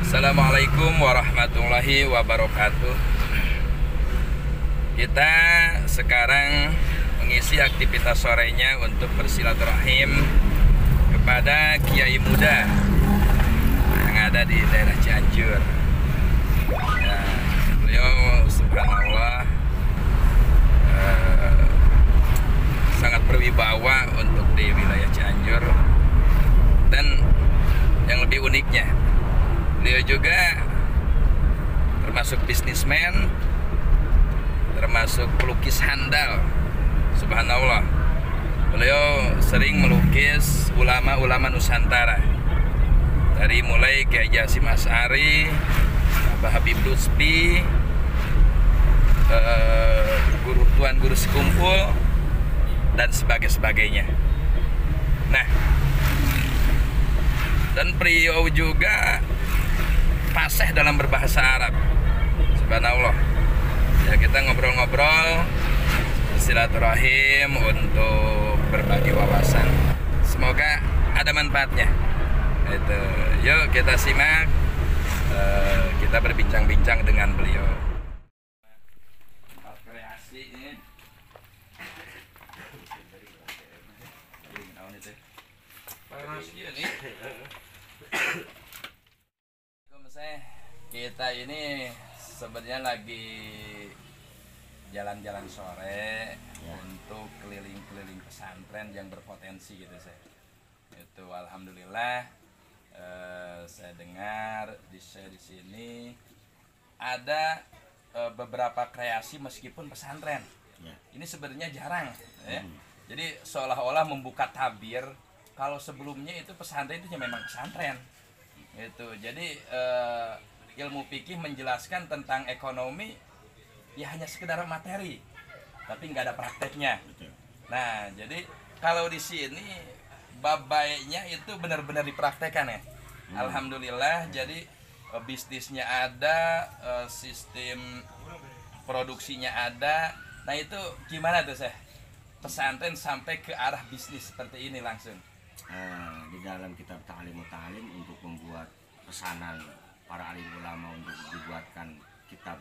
Assalamualaikum warahmatullahi wabarakatuh. Kita sekarang mengisi aktivitas sorenya untuk bersilaturahim kepada kiai muda yang ada di daerah Cianjur. Ya, beliau subhanallah sangat berwibawa untuk di wilayah Cianjur. Dan yang lebih uniknya, beliau juga termasuk bisnismen, termasuk pelukis handal. Subhanallah, beliau sering melukis ulama-ulama Nusantara, dari mulai Kiai Hasyim Asy'ari, Abah Habib Lutfi, Tuan Guru Sekumpul, dan sebagainya. Nah, dan beliau juga fasih dalam berbahasa Arab. Subhanallah. Ya, kita ngobrol-ngobrol, silaturahim untuk berbagi wawasan. Semoga ada manfaatnya. Itu. Yuk kita simak, kita berbincang-bincang dengan beliau. Kreasi ini. Kita ini sebenarnya lagi jalan-jalan sore ya, untuk keliling-keliling pesantren yang berpotensi gitu saya. Itu alhamdulillah saya dengar di sini ada beberapa kreasi meskipun pesantren. Ya. Ini sebenarnya jarang ya. Jadi seolah-olah membuka tabir kalau sebelumnya itu pesantren itu memang pesantren. Itu. Jadi ilmu fikih menjelaskan tentang ekonomi ya hanya sekedar materi, tapi nggak ada prakteknya. Nah, jadi kalau di sini bab baiknya itu benar-benar dipraktekkan ya. Alhamdulillah. Jadi bisnisnya ada, sistem produksinya ada. Nah, itu gimana tuh saya pesantren sampai ke arah bisnis seperti ini langsung? Di dalam kitab Ta'limut Ta'lim untuk membuat pesanan para alim ulama untuk dibuatkan kitab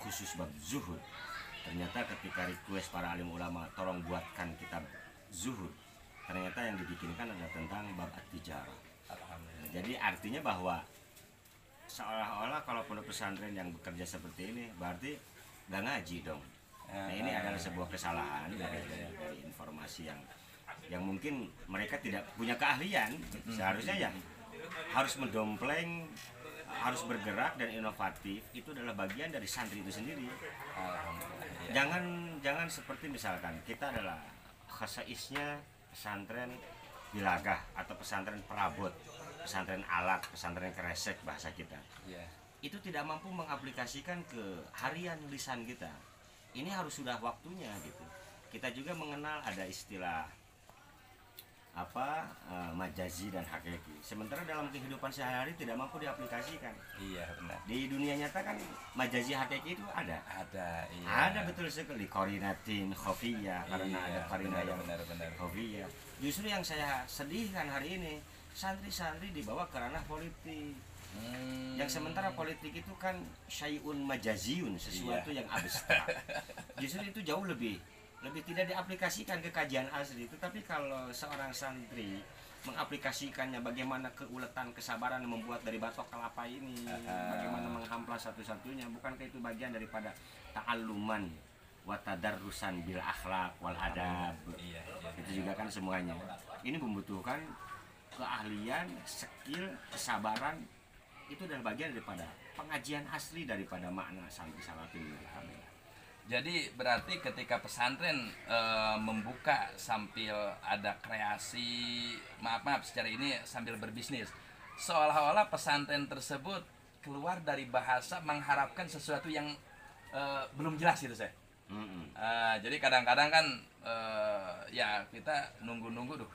khusus bab zuhud. Ternyata ketika request para alim ulama tolong buatkan kitab zuhud, ternyata yang dibikinkan adalah tentang bab at-tijarah. Jadi artinya bahwa seolah-olah kalau pondok pesantren yang bekerja seperti ini berarti nggak ngaji dong. Nah, ini adalah sebuah kesalahan dari informasi yang mungkin mereka tidak punya keahlian. Seharusnya ya harus mendompleng, harus bergerak dan inovatif. Itu adalah bagian dari santri itu sendiri. Jangan seperti misalkan kita adalah khasaisnya pesantren Bilagah atau pesantren perabot, pesantren alat, pesantren kresek bahasa kita. Itu tidak mampu mengaplikasikan ke harian lisan kita. Ini harus sudah waktunya gitu. Kita juga mengenal ada istilah majazi dan hakiki. Sementara dalam kehidupan sehari-hari tidak mampu diaplikasikan. Iya, benar. Di dunia nyata kan majazi hakiki itu ada. Iya. Ada betul sekali korinatin khofiyah, karena ada korina yang benar. khofiyah. Justru yang saya sedihkan hari ini, santri-santri dibawa ke ranah politik. Yang sementara politik itu kan syai'un majaziyun, sesuatu yang abstrak. Justru itu jauh lebih tidak diaplikasikan ke kajian asli. Tetapi kalau seorang santri mengaplikasikannya, bagaimana keuletan kesabaran membuat dari batok kelapa ini, bagaimana menghamplas satu-satunya, bukankah itu bagian daripada ta'alluman wa tadarrusan bil akhlak wal adab? Itu juga kan semuanya. Ini membutuhkan keahlian, skill, kesabaran. Itu adalah bagian daripada pengajian asli daripada makna santri salatin. Jadi berarti ketika pesantren membuka sambil ada kreasi, maaf secara ini sambil berbisnis, seolah-olah pesantren tersebut keluar dari bahasa mengharapkan sesuatu yang belum jelas gitu saya. Jadi kadang-kadang kan ya kita nunggu-nunggu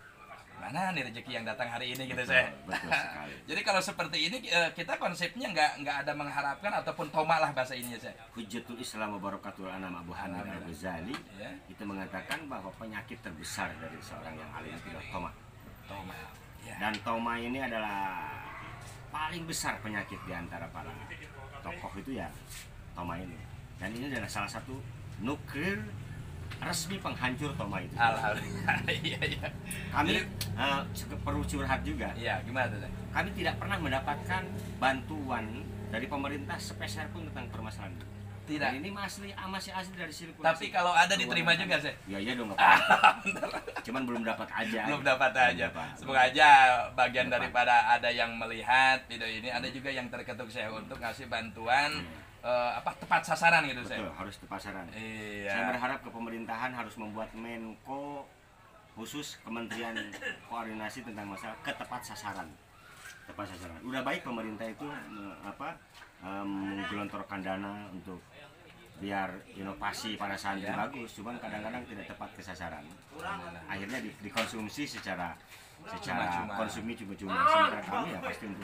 mana nih rezeki yang datang hari ini gitu saya. Betul sekali. Jadi kalau seperti ini kita konsepnya nggak ada mengharapkan ataupun toma lah bahasa ininya saya. Hujjatul Islam Barakatul Anam Abu Hamid Al-Ghazali itu mengatakan bahwa penyakit terbesar dari seorang yang alim adalah toma. Toma. Dan toma ini adalah paling besar penyakit di antara para tokoh itu ya Toma ini. Dan ini adalah salah satu nuklir resmi penghancur Toma itu. Alhamdulillah. Iya, iya. Kami perlu curhat juga. Iya, gimana tuh? Kami tidak pernah mendapatkan bantuan dari pemerintah sepeser pun tentang permasalahan itu. Tidak. Dan ini masih asli dari sirkulasi. Tapi kalau ada diterima juga sih. Ya iya dong, nggak apa-apa. Cuman belum dapat aja. Belum dapat aja. Semoga aja bagian daripada ada yang melihat video ini, ada juga yang terketuk saya untuk ngasih bantuan tepat sasaran gitu. Betul, saya. harus tepat sasaran. Iya. Saya berharap ke pemerintahan harus membuat Menko khusus Kementerian Koordinasi tentang masalah ketepat sasaran. Tepat sasaran. Udah baik pemerintah itu menggelontorkan dana untuk biar inovasi para santri bagus, cuman kadang-kadang tidak tepat ke sasaran. Akhirnya dikonsumsi secara konsumsi cuma-cuma. Sementara kami ya pasti untuk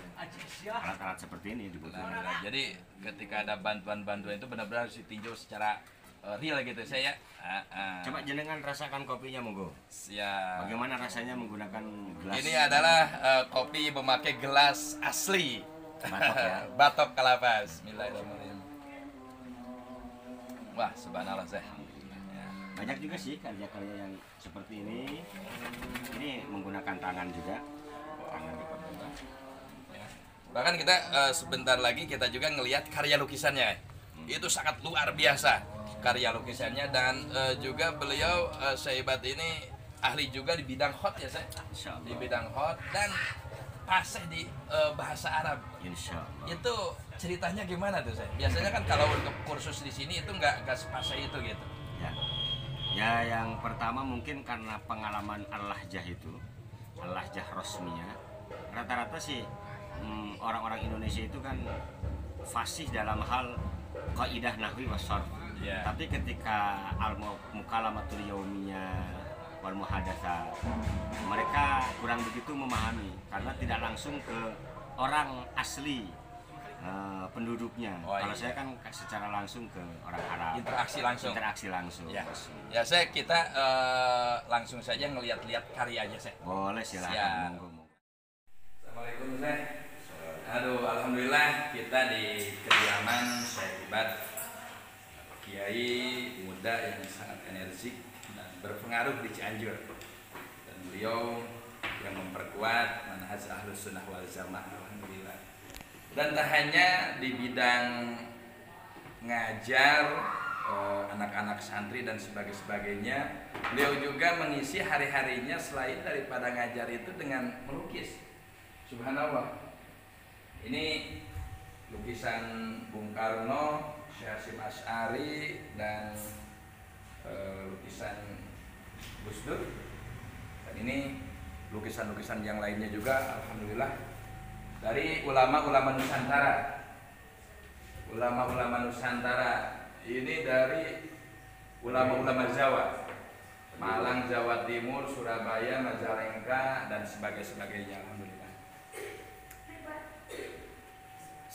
alat-alat seperti ini dibutuhkan. Jadi ketika ada bantuan-bantuan itu benar-benar harus ditinjau secara real gitu saya. Coba jenengan rasakan kopinya monggo. Siap. Bagaimana rasanya menggunakan gelas? Ini adalah kopi memakai gelas asli. Batok ya. Batok kelapa. Bismillahirrahmanirrahim. Wah, subhanallah saya. Ya. Banyak juga sih karya-karya yang seperti ini. Ini menggunakan tangan juga. Tangan dipermudah. Ya. Bahkan kita sebentar lagi kita juga ngelihat karya lukisannya. Itu sangat luar biasa karya lukisannya, dan juga beliau Syaibat ini ahli juga di bidang hot ya saya. Di bidang hot dan fasih di bahasa Arab. Insyaallah. Itu ceritanya gimana tuh saya? Biasanya kan kalau untuk kursus di sini itu nggak sepasai itu gitu. Ya. Ya, yang pertama mungkin karena pengalaman al-lahjah itu, al-lahjah rosmiyah. Rata-rata sih orang-orang Indonesia itu kan fasih dalam hal kaidah nahwi was sharf. Yeah. Tapi ketika al-mukalamatul yaumiyah wal muhadatsah, mereka kurang begitu memahami karena tidak langsung ke orang asli penduduknya. Kalau saya kan secara langsung ke orang Arab. Interaksi langsung. Ya. Ya kita langsung saja ngelihat-lihat karyanya saya. Boleh, silakan. Monggo. Assalamualaikum Syekh. Aduh, alhamdulillah kita di kediaman Syaibat, kiai muda yang sangat energik dan berpengaruh di Cianjur. Dan beliau yang memperkuat manhaj Ahlus Sunnah wal Jamaah, alhamdulillah. Dan tak hanya di bidang ngajar anak-anak santri dan sebagainya, beliau juga mengisi hari-harinya selain daripada ngajar itu dengan melukis. Subhanallah. Ini lukisan Bung Karno, Syekh Hasyim Asy'ari, dan lukisan Gus Dur. Dan ini lukisan-lukisan yang lainnya juga, alhamdulillah, dari ulama-ulama Nusantara. Ulama-ulama Nusantara ini dari ulama-ulama Jawa, Malang, Jawa Timur, Surabaya, Majalengka, dan sebagainya. Alhamdulillah.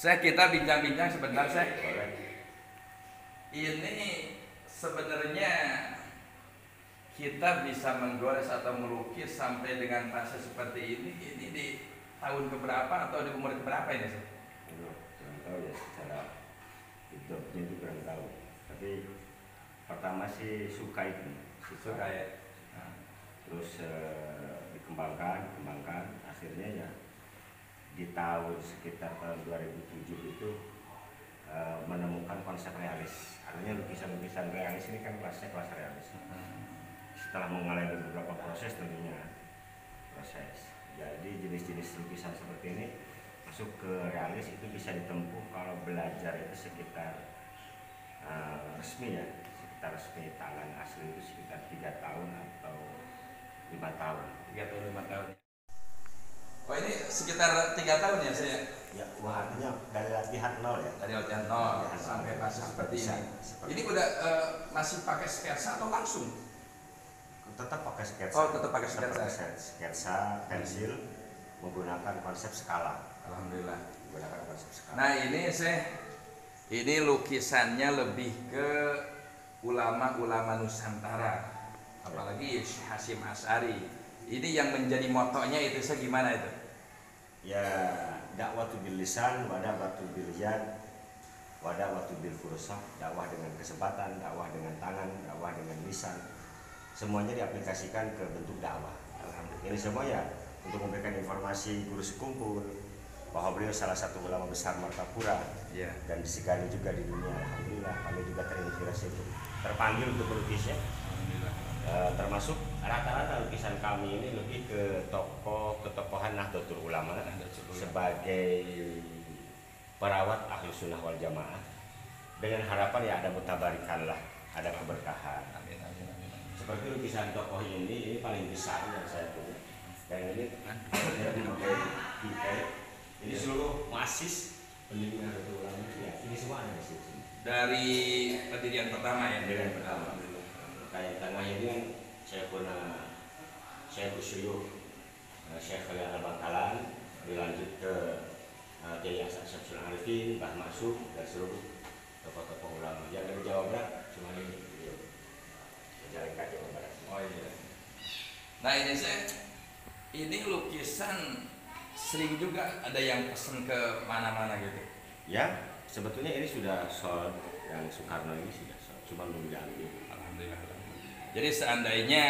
Kita bincang-bincang sebentar, Syekh. Ini sebenarnya kita bisa menggores atau melukis sampai dengan fase seperti ini di tahun keberapa atau di umur keberapa ini, Syekh? Kurang tahu ya, secara hidupnya itu kurang tahu. Tapi pertama sih suka itu. Suka ya. Nah, terus dikembangkan, akhirnya ya di tahun sekitar tahun 2007 itu menemukan konsep realis. Artinya lukisan-lukisan realis ini kan kelas realis. Setelah mengalami beberapa proses tentunya jadi jenis-jenis lukisan seperti ini masuk ke realis itu bisa ditempuh kalau belajar itu sekitar resmi tangan asli itu sekitar 3 tahun atau 5 tahun. 3 tahun 5 tahun. Oh, ini sekitar 3 tahun ya saya? Ya, artinya dari latihan nol ya. Dari latihan nol sampai fase seperti ini. Ini udah masih pakai sketsa atau langsung? Tetap pakai sketsa. Oh, tetap pakai sketsa. Sketsa, pensil, menggunakan konsep skala. Alhamdulillah. Menggunakan konsep skala. Nah, ini lukisannya lebih ke ulama-ulama Nusantara. Apalagi Syekh Hasyim Asy'ari. Ini yang menjadi motonya itu gimana itu? Ya, dakwah bil lisan, wadah bil yad, wadah bil fursah, dakwah dengan kesempatan, dakwah dengan tangan, dakwah dengan lisan. Semuanya diaplikasikan ke bentuk dakwah. Alhamdulillah. Ini semua ya untuk memberikan informasi guru sekumpul bahwa beliau salah satu ulama besar Martapura, dan disegani juga di dunia. Alhamdulillah kami juga terinspirasi untuk terpanggil untuk melukisnya. Termasuk rata-rata lukisan kami ini lebih ke ketokohan Nahdlatul Ulama sebagai perawat ahli sunnah wal jamaah, dengan harapan ya ada mutabarikan lah, ada keberkahan. Seperti lukisan tokoh ini paling besar yang saya punya, dan ini ini seluruh masis pendiri Nahdlatul Ulama ya, ini semua ada di sini dari pendirian pertama ya. Pendirian pertama. Kayak tengahnya ini kan saya Syuyukh Syekh Khalil Al-Bangkalan, dilanjut ke Kiai Syamsul Arifin, Mbah Maksum, dan seluruh tokoh-tokoh ulama. Yang dari Jawa Barat cuma ini Majalengka, Jawa Barat. Oh iya. Nah ini ini lukisan sering juga ada yang pesen ke mana-mana gitu. Ya, sebetulnya ini sudah sold, yang Soekarno ini sudah sold, cuma belum diambil. Alhamdulillah. Jadi seandainya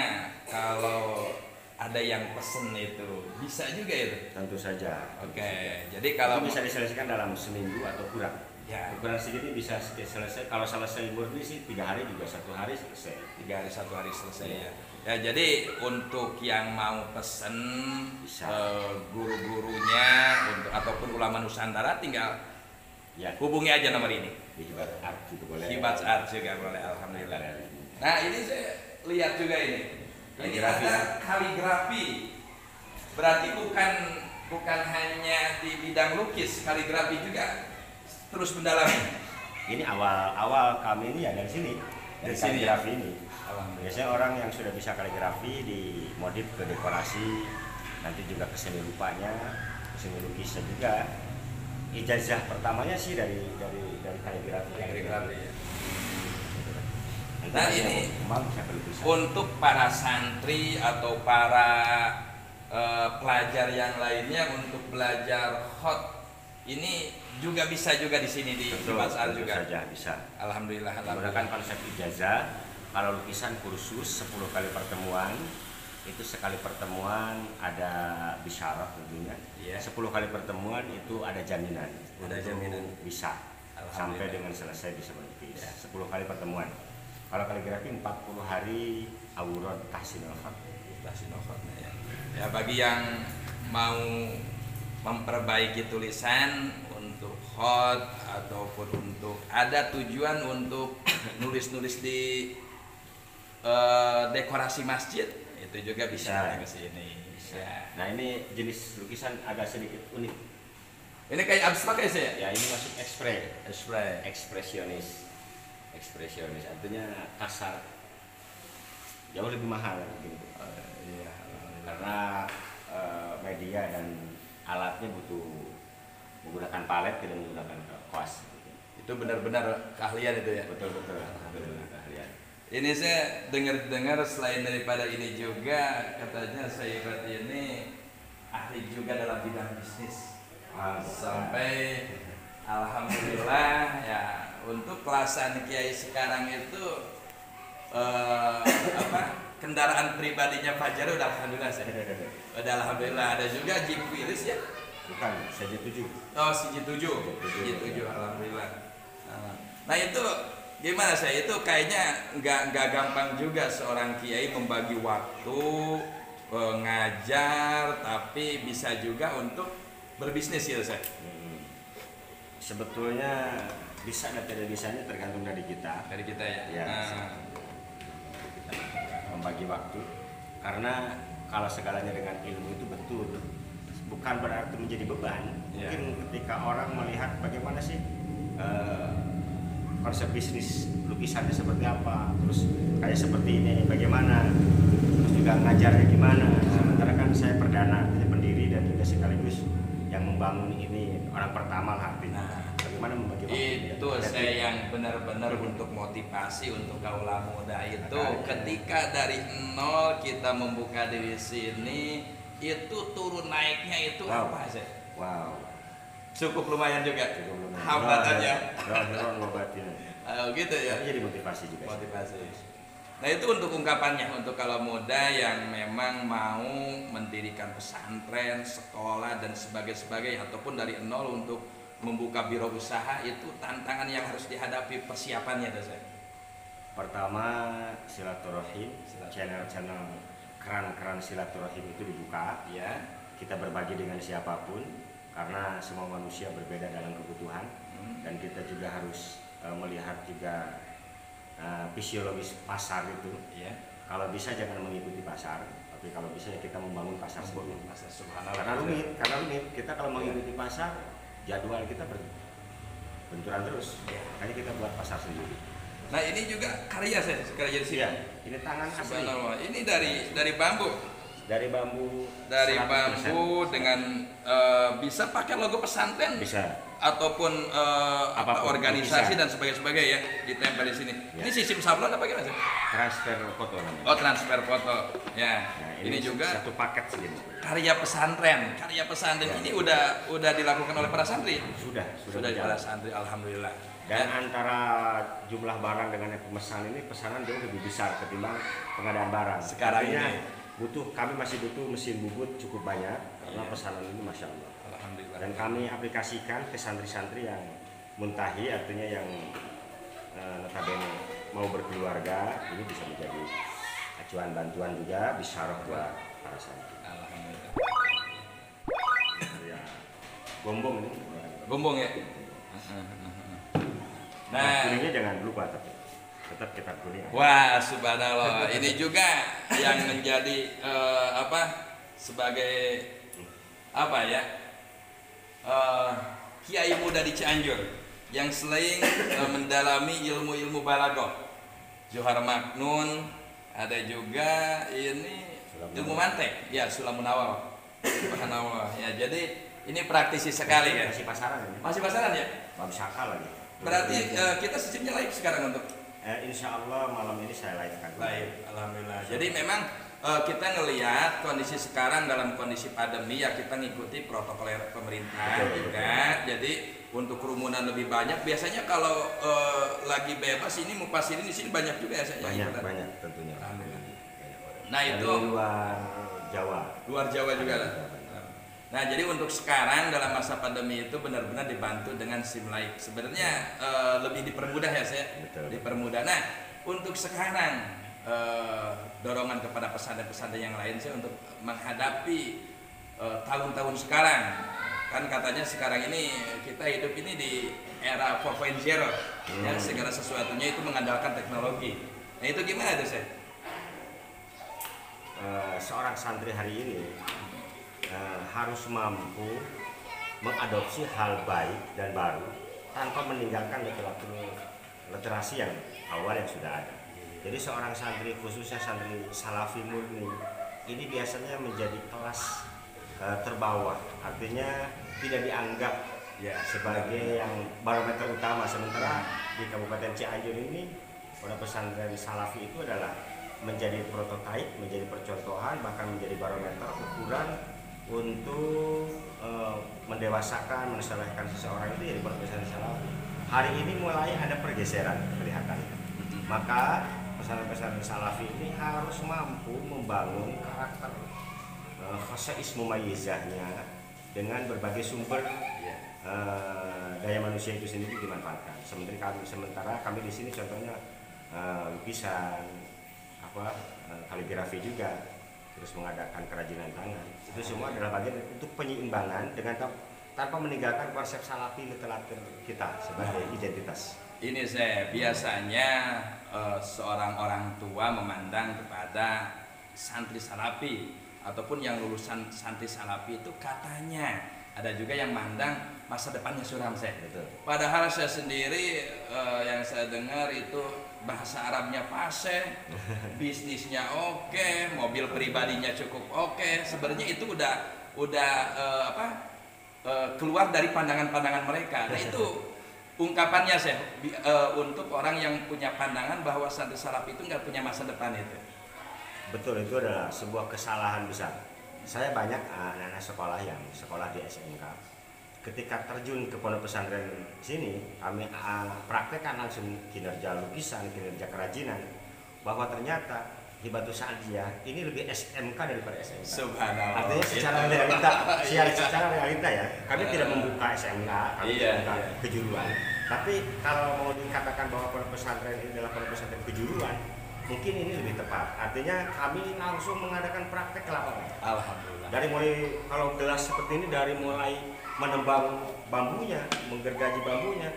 kalau ada yang pesen itu bisa juga itu. Tentu saja. Oke. Jadi kalau itu bisa diselesaikan dalam seminggu atau kurang. Ya. Ukuran segini bisa selesai. Kalau selesai murni sih 3 hari juga 1 hari selesai. 3 hari 1 hari selesai ya. Ya jadi untuk yang mau pesen guru-gurunya untuk ataupun ulama Nusantara tinggal hubungi aja nomor ini. Hibat Art juga boleh. Hibat Art juga boleh. Alhamdulillah. Nah ini saya lihat juga ini. Ini ada kaligrafi. Berarti bukan hanya di bidang lukis, kaligrafi juga terus mendalami. Ini awal kami ini ya dari sini, dari kaligrafi ini. Biasanya orang yang sudah bisa kaligrafi dimodif ke dekorasi, nanti juga ke seni rupanya, ke seni lukisnya juga. Ijazah pertamanya sih dari kaligrafi. Kaligrafi ya. Nah ini untuk para santri atau para pelajar yang lainnya untuk belajar hot ini juga bisa juga di sini di Basar juga. Saja bisa. Alhamdulillah. Menggunakan konsep ijazah. Kalau lukisan kursus 10 kali pertemuan, itu sekali pertemuan ada bisyarah tentunya. 10 kali pertemuan itu ada jaminan. Ada jaminan bisa sampai dengan selesai bisa melukis. 10 kali pertemuan. Kalau kaligrafi 40 hari awurod tahsinul khat. Ya. Ya bagi yang mau memperbaiki tulisan untuk hot ataupun untuk ada tujuan untuk nulis-nulis di dekorasi masjid itu juga bisa ke sini. Ya. Nah ini jenis lukisan agak sedikit unik. Ini kayak abstrak ya sih? Ya ini masuk ekspresionis. Ekspresionis artinya kasar, jauh lebih mahal mungkin. Iya. Karena media dan alatnya butuh menggunakan palet, tidak menggunakan kuas. Itu benar-benar keahlian itu ya? Betul keahlian. Ini saya dengar selain daripada ini juga katanya saya ini ahli juga dalam bidang bisnis. Sampai alhamdulillah ya untuk kelasan kiai sekarang itu kendaraan pribadinya Fajar udah alhamdulillah udah alhamdulillah. Ada juga Jeep Willys ya? Bukan, CJ7. Oh CJ7 alhamdulillah. Nah itu gimana saya itu kayaknya nggak gampang juga seorang kiai membagi waktu ngajar tapi bisa juga untuk berbisnis ya saya. Sebetulnya bisa dan tidak bisanya tergantung dari kita. Dari kita ya. Kita membagi waktu. Karena kalau segalanya dengan ilmu itu betul, bukan berarti menjadi beban. Mungkin ketika orang melihat bagaimana sih konsep bisnis lukisannya seperti apa, terus kayak seperti ini bagaimana, terus juga ngajarnya gimana. Sementara kan saya perdana, pendiri dan juga sekaligus yang membangun ini orang pertama lah artinya. Bagaimana membagi waktu? Itu saya yang benar-benar untuk motivasi untuk kaula muda itu ketika dari nol kita membuka di sini itu turun naiknya itu apa sih? Wow. Cukup lumayan juga. Cukup lumayan. Hambatannya. Doa ngobatin. Oh, gitu ya. Tapi jadi motivasi juga. Motivasi. Nah itu untuk ungkapannya, untuk kalau muda yang memang mau mendirikan pesantren, sekolah dan sebagainya ataupun dari nol untuk membuka biro usaha, itu tantangan yang harus dihadapi, persiapannya saya. Pertama silaturahim, channel-channel keran-keran silaturahim itu dibuka Ya. Kita berbagi dengan siapapun karena semua manusia berbeda dalam kebutuhan dan kita juga harus melihat juga fisiologis pasar itu. Ya. Kalau bisa jangan mengikuti pasar, tapi kalau bisa ya kita membangun pasar sendiri. Subhanallah. Karena rumit. Kita kalau mengikuti pasar, jadwal kita benturan terus. Makanya kita buat pasar sendiri. Nah ini juga karya di sini. Ya, ini tangan asli. Subhanallah. Ini dari bambu. Dari bambu. Dari 100%. bambu dengan bisa pakai logo pesantren. Bisa. Ataupun Apapun, organisasi bisa. dan sebagainya ya ditempel di sini. Ya. Ini sistem sablon apa gimana sih? Transfer foto namanya. Oh, transfer foto. Ya. Nah, ini juga satu paket segini. karya pesantren. Karya pesantren Ya. ini udah dilakukan oleh para santri. Sudah Para berjalan. santri, alhamdulillah. Dan antara jumlah barang dengan yang pemesan ini pesanan jauh lebih besar ketimbang pengadaan barang. Sekarang Artinya, ini. kami masih butuh mesin bubut cukup banyak karena Iya. pesanan ini masya Allah. Alhamdulillah. Dan kami aplikasikan ke santri-santri yang muntahi, artinya yang notabene mau berkeluarga, ini bisa menjadi acuan bantuan juga bisa buat para santri. Alhamdulillah. Ya, gombong ini. Gombong ya. Nah, kuningnya jangan lupa tetap kita kuning. Wah, subhanallah. Ini juga yang menjadi sebagai apa ya? Kiai muda di Cianjur yang selain mendalami ilmu-ilmu balaghah. Johar Maknun, ada juga ini ilmu mantek, ya Sulamun Awal. Subhanallah. Ya, jadi ini praktisi sekali ya. Masih pasaran ini. Masih pasaran ya? Bab Syakal lagi. Berarti kita sistemnya live sekarang untuk Insya Allah malam ini saya live kan. live, alhamdulillah. Jadi memang kita ngelihat kondisi sekarang dalam kondisi pandemi ya kita ngikuti protokol pemerintah Betul, juga. Jadi untuk kerumunan lebih banyak. Biasanya kalau lagi bebas ini mufasirin di sini banyak juga ya saya. Banyak tentunya. Alhamdulillah. Nah Dari itu luar Jawa. luar Jawa juga lah. Nah jadi untuk sekarang dalam masa pandemi itu benar-benar dibantu dengan SIM Live. Sebenarnya lebih dipermudah ya saya. Betul. Dipermudah. Nah untuk sekarang dorongan kepada pesantren-pesantren yang lain saya untuk menghadapi tahun-tahun sekarang. Kan katanya sekarang ini kita hidup ini di era 4.0 ya segala sesuatunya itu mengandalkan teknologi. Nah itu gimana tuh saya? Seorang santri hari ini harus mampu mengadopsi hal baik dan baru tanpa meninggalkan literasi yang awal yang sudah ada. Jadi seorang santri, khususnya santri salafi murni, ini biasanya menjadi kelas terbawah, artinya tidak dianggap sebagai yang barometer utama. Sementara di Kabupaten Cianjur ini pondok pesantren salafi itu adalah menjadi prototipe, menjadi percontohan, bahkan menjadi barometer ukuran untuk mendewasakan, mensolehkan seseorang itu jadi pondok pesantren salafi. Hari ini mulai ada pergeseran kelihatan. Maka pesantren-pesantren salafi ini harus mampu membangun karakter khasa'is mumayyizahnya dengan berbagai sumber daya manusia itu sendiri dimanfaatkan. Sementara kami di sini contohnya lukisan, kaligrafi juga, terus mengadakan kerajinan tangan. Itu semua adalah bagian untuk penyeimbangan dengan tanpa meninggalkan konsep salafi literatur kita sebagai identitas. Ini saya biasanya seorang orang tua memandang kepada santri salafi ataupun yang lulusan santri salafi itu katanya ada juga yang mandang masa depannya suram saya. Betul. Padahal saya sendiri yang saya dengar itu bahasa Arabnya fasih, bisnisnya oke, mobil pribadinya cukup oke. Sebenarnya itu udah keluar dari pandangan-pandangan mereka. Nah itu ungkapannya saya untuk orang yang punya pandangan bahwa santri salafi itu nggak punya masa depan itu. Betul, itu adalah sebuah kesalahan besar. Saya banyak anak-anak sekolah yang sekolah di SMK. ketika terjun ke pondok pesantren sini, kami praktekkan langsung kinerja lukisan, kinerja kerajinan, bahwa ternyata Hibatus Sa'diyah ini lebih SMK daripada SMK. Subhanallah. Artinya secara realita ya, kami tidak membuka SMK, kami tidak membuka kejuruan. Tapi kalau mau dikatakan bahwa pondok pesantren ini adalah pondok pesantren kejuruan, mungkin ini lebih tepat. Artinya kami langsung mengadakan praktek ke lapangan. Alhamdulillah. Dari mulai kalau gelas seperti ini, dari mulai menembang bambunya, menggergaji bambunya,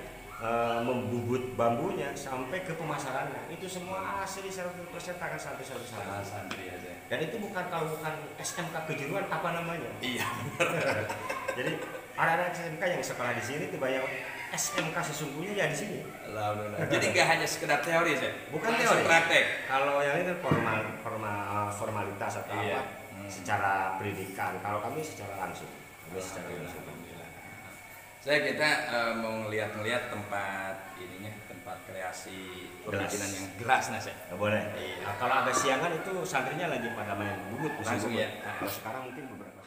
membubut bambunya sampai ke pemasarannya, itu semua asli 100% tangan santri aja. Dan itu kalau bukan SMK kejuruan apa namanya? Iya. Jadi ada SMK yang sekolah di sini tiba yang SMK sesungguhnya ya di sini. Alhamdulillah. Jadi nggak hanya sekedar teori sih. Bukan langsung teori. Praktek. Kalau yang itu formalitas atau apa secara pendidikan. Kalau kami secara langsung. Alhamdulillah. Kita mau ngeliat tempat ininya, tempat kreasi perizinan yang gelas Nas ya. Boleh. Iya. Nah, kalau agak siangan itu santrinya lagi pada main bubut Langsung ya. Kalau sekarang mungkin beberapa